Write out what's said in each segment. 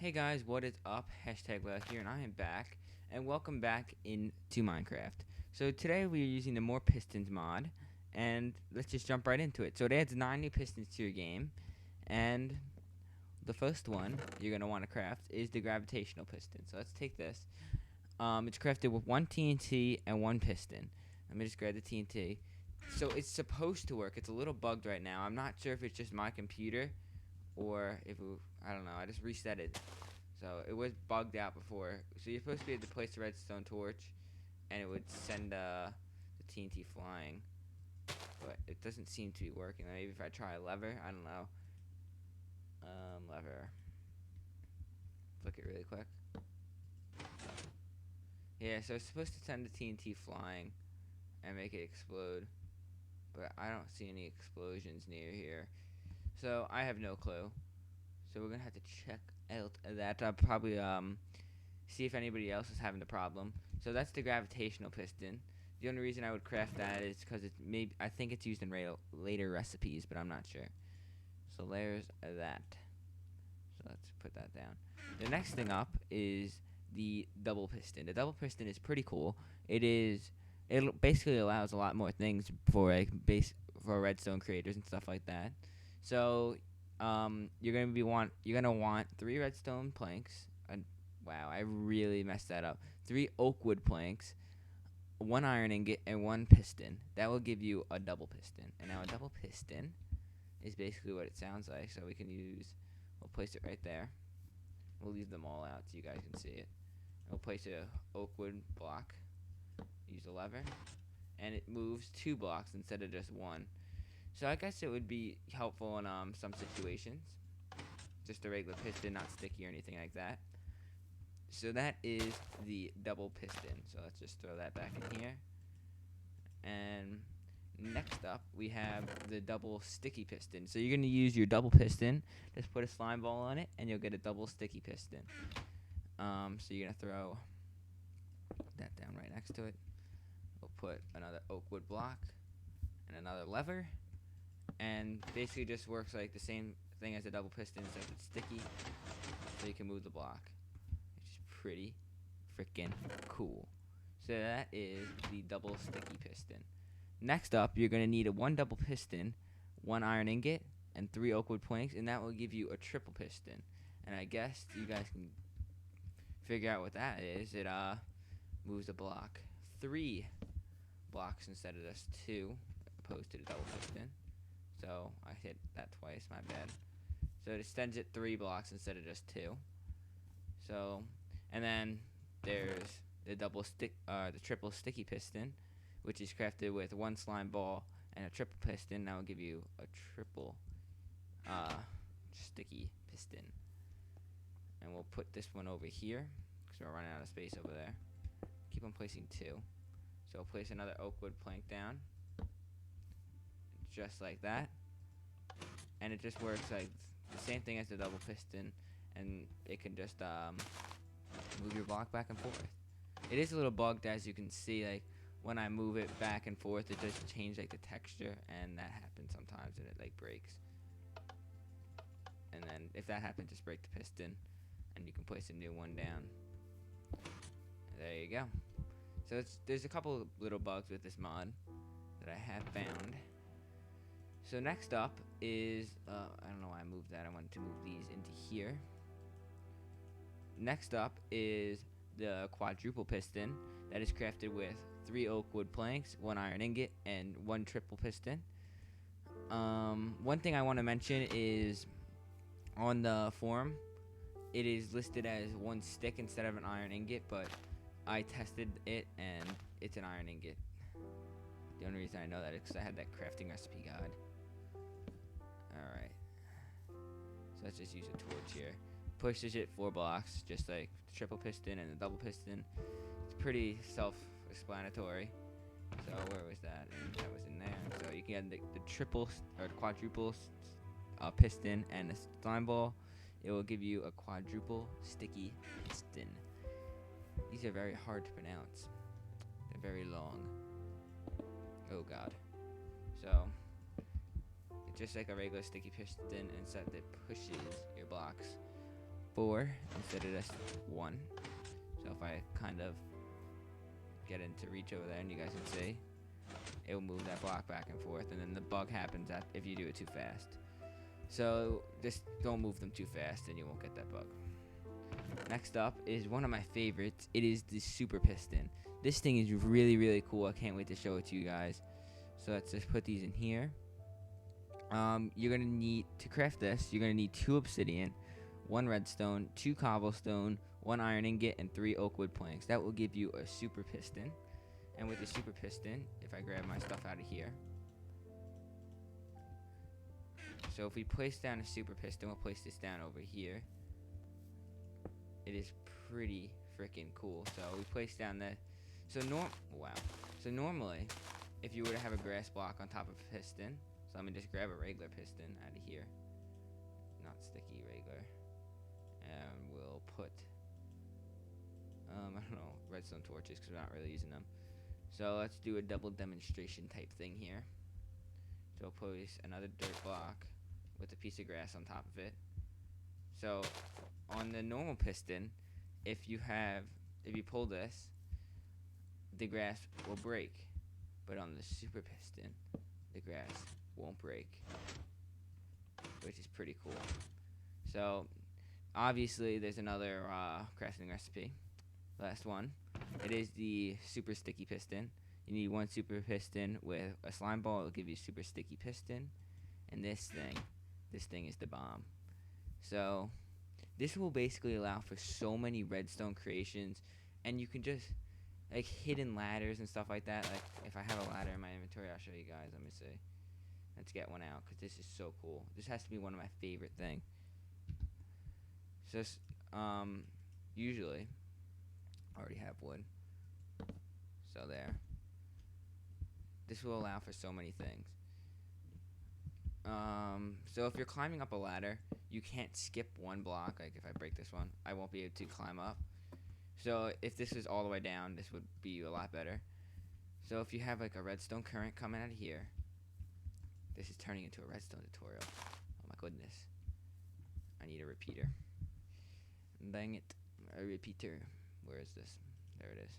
Hey guys, what is up? Hashtag Will here, and I am back, and welcome back into Minecraft. So today we are using the More Pistons mod, and let's just jump right into it. So it adds 9 new pistons to your game, and the first one you're going to want to craft is the gravitational piston. So let's take this. It's crafted with 1 TNT and 1 piston. Let me just grab the TNT. So it's supposed to work. It's a little bugged right now. I'm not sure if it's just my computer or if I don't know. I just reset it. So it was bugged out before. So you're supposed to be able to place a redstone torch, and it would send the TNT flying. But it doesn't seem to be working. Maybe if I try a lever, I don't know. Lever. Flick it really quick. Yeah, so it's supposed to send the TNT flying and make it explode. But I don't see any explosions near here. So I have no clue. So we're gonna have to check out that. I'll probably see if anybody else is having the problem. So that's the gravitational piston. The only reason I would craft that is because I think it's used in later recipes, but I'm not sure. So there's that. So let's put that down. The next thing up is the double piston. The double piston is pretty cool. It basically allows a lot more things for for redstone creators and stuff like that. So you're gonna want 3 redstone planks. Wow, I really messed that up. 3 oak wood planks, 1 iron ingot, and 1 piston. That will give you a double piston. And now a double piston is basically what it sounds like. So we'll place it right there. We'll leave them all out so you guys can see it. We'll place a oak wood block. Use a lever, and it moves 2 blocks instead of just 1. So I guess it would be helpful in some situations. Just a regular piston, not sticky or anything like that. So that is the double piston. So let's just throw that back in here. And next up, we have the double sticky piston. So you're going to use your double piston. Just put a slime ball on it, and you'll get a double sticky piston. So you're going to throw that down right next to it. We'll put another oak wood block and another lever. And basically just works like the same thing as a double piston, except it's sticky, so you can move the block, which is pretty freaking cool. So that is the double sticky piston. Next up, you're going to need a 1 double piston, 1 iron ingot, and 3 oak wood planks, and that will give you a triple piston. And I guess you guys can figure out what that is. It moves the block 3 blocks instead of just 2, opposed to the double piston. So I hit that twice, my bad. So it extends it 3 blocks instead of just 2. So, and then there's the the triple sticky piston, which is crafted with 1 slime ball and a triple piston. That will give you a triple sticky piston. And we'll put this one over here because we're running out of space over there. Keep on placing 2. So I'll place another oak wood plank down. Just like that, and it just works like the same thing as the double piston, and it can just move your block back and forth. It is a little bugged, as you can see. Like when I move it back and forth, it does change like the texture, and that happens sometimes, and it like breaks. And then if that happens, just break the piston, and you can place a new one down. There you go. So there's a couple little bugs with this mod that I have found. So next up is, I don't know why I moved that. I wanted to move these into here. Next up is the quadruple piston that is crafted with 3 oak wood planks, 1 iron ingot, and 1 triple piston. One thing I want to mention is on the forum, it is listed as 1 stick instead of an iron ingot, but I tested it and it's an iron ingot. The only reason I know that is because I had that crafting recipe guide. Alright, so let's just use a torch here. Pushes it 4 blocks, just like the triple piston and the double piston. It's pretty self-explanatory. So where was that? And that was in there. So you can get the triple or the quadruple piston and a slime ball. It will give you a quadruple sticky piston. These are very hard to pronounce. They're very long. Oh god. So just like a regular sticky piston, except it pushes your blocks 4 instead of just 1. So if I kind of get into reach over there, and you guys can see, it will move that block back and forth, and then the bug happens if you do it too fast. So just don't move them too fast, and you won't get that bug. Next up is one of my favorites. It is the super piston. This thing is really, really cool. I can't wait to show it to you guys. So let's just put these in here. You're gonna need to craft this. You're gonna need 2 obsidian, 1 redstone, 2 cobblestone, 1 iron ingot, and 3 oak wood planks. That will give you a super piston. And with the super piston, if I grab my stuff out of here, so if we place down a super piston, we'll place this down over here. It is pretty freaking cool. So we place down the, so normally, if you were to have a grass block on top of a piston, so let me just grab a regular piston out of here, not sticky, regular, and we'll put, I don't know, redstone torches because we're not really using them. So let's do a double demonstration type thing here. So we'll place another dirt block with a piece of grass on top of it. So on the normal piston, if you pull this, the grass will break. But on the super piston, the grass won't break, which is pretty cool. So obviously there's another crafting recipe. Last one. It is the super sticky piston. You need 1 super piston with a slime ball. It'll give you a super sticky piston. And this thing is the bomb. So this will basically allow for so many redstone creations, and you can just like hidden ladders and stuff like that. Like if I have a ladder in my inventory, I'll show you guys. Let me see. Let's get one out because this is so cool. This has to be one of my favorite things. Just usually I already have wood. So there. This will allow for so many things. So if you're climbing up a ladder, you can't skip 1 block. Like if I break this one, I won't be able to climb up. So if this is all the way down, this would be a lot better. So if you have like a redstone current coming out of here, this is turning into a redstone tutorial. Oh my goodness. I need a repeater. Dang it. A repeater. Where is this? There it is.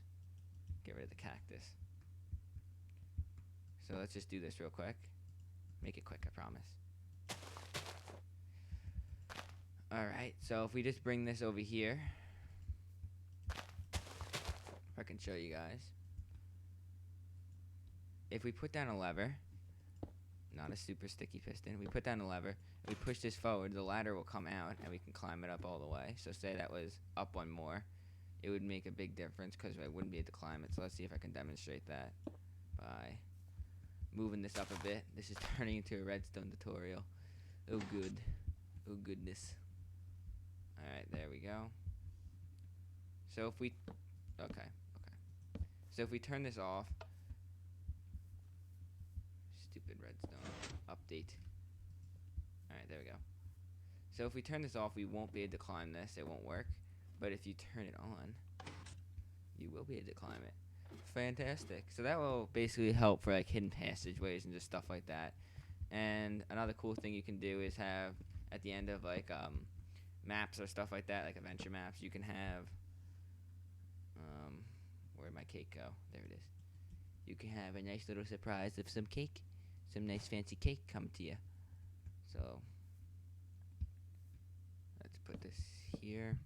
Get rid of the cactus. So let's just do this real quick. Make it quick, I promise. Alright, so if we just bring this over here, if I can show you guys. If we put down a lever, not a super sticky piston, we put down a lever, we push this forward, the ladder will come out, and we can climb it up all the way. So say that was up 1 more, it would make a big difference because I wouldn't be able to climb it. So let's see if I can demonstrate that by moving this up a bit. This is turning into a redstone tutorial. Oh good. Oh goodness. Alright, there we go. So if we okay. So if we turn this off, stupid redstone update. Alright, there we go. So if we turn this off, we won't be able to climb this. It won't work. But if you turn it on, you will be able to climb it. Fantastic. So that will basically help for like hidden passageways and just stuff like that. And another cool thing you can do is have at the end of like maps or stuff like that, like adventure maps, you can have where'd my cake go? There it is. You can have a nice little surprise of some cake, some nice fancy cake come to you. So let's put this here.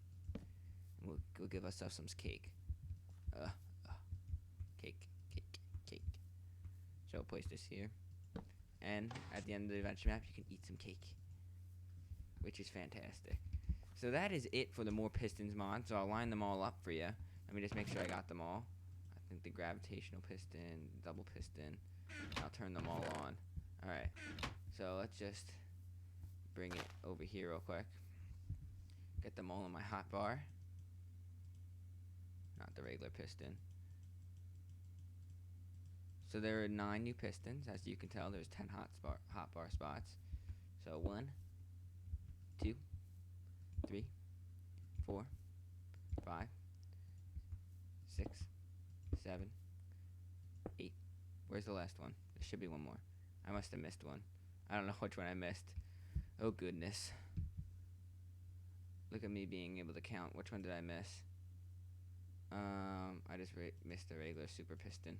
We'll give ourselves some cake. Cake. So I'll place this here. And at the end of the adventure map, you can eat some cake, which is fantastic. So that is it for the More Pistons mod. So I'll line them all up for you. Let me just make sure I got them all. I think the gravitational piston, double piston. I'll turn them all on. Alright. So let's just bring it over here real quick. Get them all in my hotbar. Not the regular piston. So there are 9 new pistons. As you can tell, there's 10 hotbar spots. So 1, 2, 3, 4, 5, 6, 7, 8. Where's the last one? There should be one more. I must have missed one. I don't know which one I missed. Oh goodness. Look at me being able to count. Which one did I miss? I just missed the regular super piston.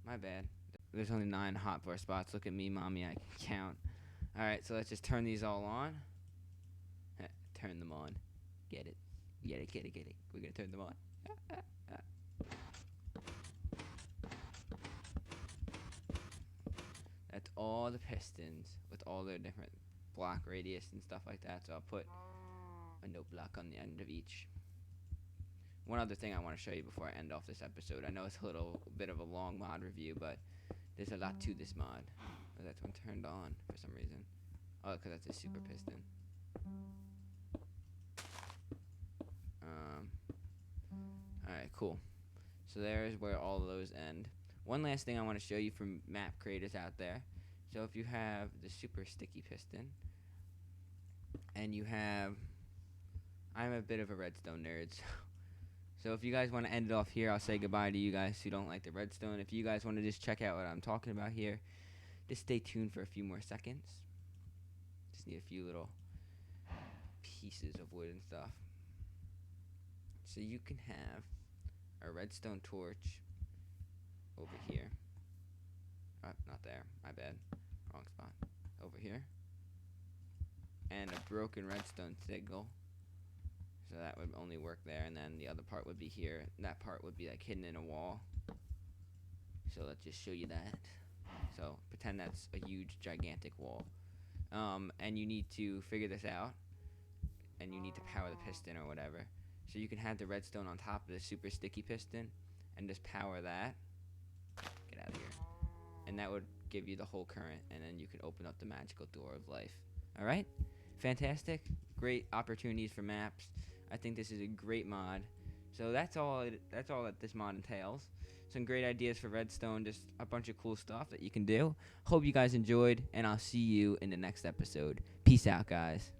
My bad. There's only 9 hot bar spots. Look at me, mommy. I can count. Alright, so let's just turn these all on. Turn them on. Get it. Get it, get it, get it. We're going to turn them on. That's all the pistons with all their different block radius and stuff like that. So I'll put a note block on the end of each. One other thing I want to show you before I end off this episode. I know it's a little bit of a long mod review, but there's a lot to this mod. Oh, that's one turned on for some reason. Oh, because that's a super piston. Alright, cool. So there's where all of those end. One last thing I want to show you from map creators out there. So if you have the super sticky piston, and you have... I'm a bit of a redstone nerd, so if you guys want to end it off here, I'll say goodbye to you guys who don't like the redstone. If you guys want to just check out what I'm talking about here, just stay tuned for a few more seconds. Just need a few little pieces of wood and stuff. So you can have a redstone torch over here. Oh, not there. My bad. Wrong spot. Over here. And a broken redstone signal. So that would only work there, and then the other part would be here. And that part would be like hidden in a wall. So let's just show you that. So pretend that's a huge, gigantic wall. And you need to figure this out. And you need to power the piston or whatever. So you can have the redstone on top of the super sticky piston and just power that. Get out of here. And that would give you the whole current, and then you can open up the magical door of life. Alright? Fantastic. Great opportunities for maps. I think this is a great mod. So that's all that this mod entails. Some great ideas for redstone, just a bunch of cool stuff that you can do. Hope you guys enjoyed, and I'll see you in the next episode. Peace out, guys.